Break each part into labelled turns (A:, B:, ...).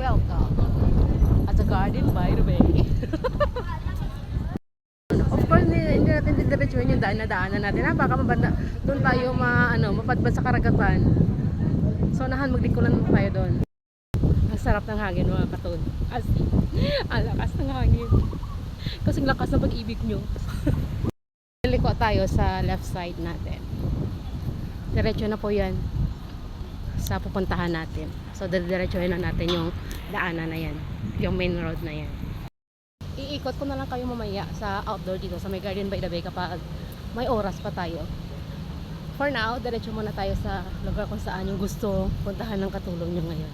A: welcome at the Garden by the Bay. Of course, hindi natin didiretsuhin yung daanan natin. Napaka-mabanda. Doon tayo mapadpad sa karagatan. So, maglikulan mo tayo doon. Ang sarap ng hangin, mga katod. As in, ang lakas ng hangin. Kasing lakas ng pag-ibig nyo. Liko tayo sa left side natin. Diretso na po yan sa pupuntahan natin. So, diretsuhin na natin yung daanan na yan. Yung main road na yan. Iikot ko na lang kayo mamaya sa outdoor dito sa may Garden by the Bay kapag may oras pa tayo. For now, diretso muna tayo sa lugar kung saan yung gusto puntahan ng katulong nyo ngayon.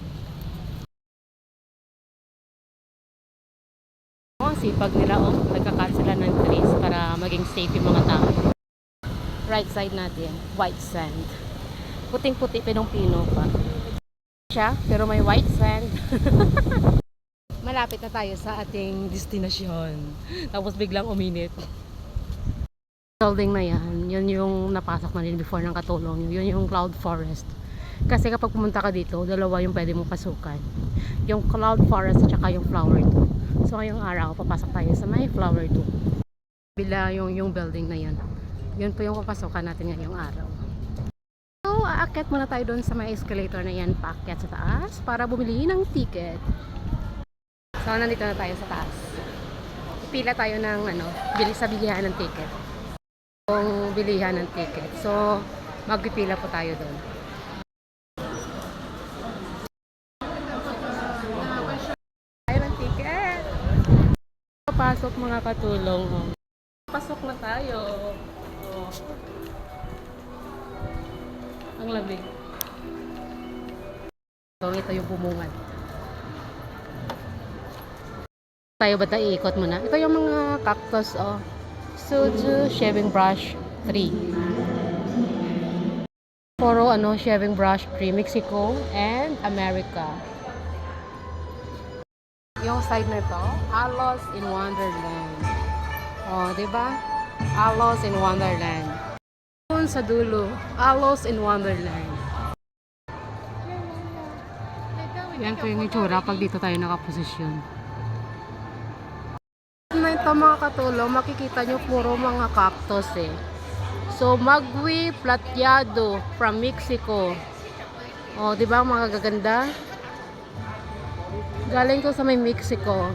A: Ang sipag nila, nagka-cut sila ng trees para maging safe yung mga tao. Right side natin, white sand. Puting-puti, pinong-pino pa. Siya, pero may white sand. Malapit na tayo sa ating destinasyon. Tapos biglang uminit. Building na yan, yun yung napasok na din before ng katulong. Yun yung cloud forest. Kasi kapag pumunta ka dito, dalawa yung pwede mong pasukan. Yung cloud forest at saka yung flower 2. So ngayong araw, papasok tayo sa may flower 2. Bila yung building na yun. Yun po yung papasokan natin ngayong araw. So aakyat muna tayo doon sa may escalator na yan, paakyat sa taas para bumili ng ticket. So, nandito na tayo sa taas. Pila tayo ng bilihan ng ticket. Yung bilihan ng ticket. So, magpipila po tayo doon. Tayo ng ticket. Pasok mga katulong. Pasok na tayo. Oh. Ang lamig. So, ito yung bumungan. Tayo ba iikot muna? Ito yung mga cactus, Suzu shaving brush 3. Puro shaving brush 3, Mexico and America. Yung side na to, Alice in Wonderland. Oh, di ba? Alice in Wonderland. Doon sa dulo, Alice in Wonderland. Yan po yung itsura pag dito tayo nakaposisyon. Ito mga katulong, makikita nyo puro mga cactus eh. So, Magui Plateado from Mexico. Oh, di ba mga gaganda? Galing ko sa may Mexico.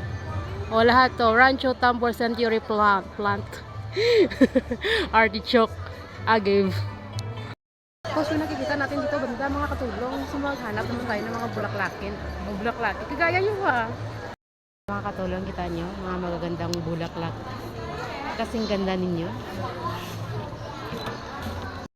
A: Oh, lahat to. Rancho Tambor Century plant. Artichoke agave. Tapos yung nakikita natin dito banda mga katulong. So, maghanap naman tayo ng mga bulaklakin. O bulaklakin. Kagaya nyo mga katulong, kita nyo mga magagandang bulaklak. Kasing ganda ninyo.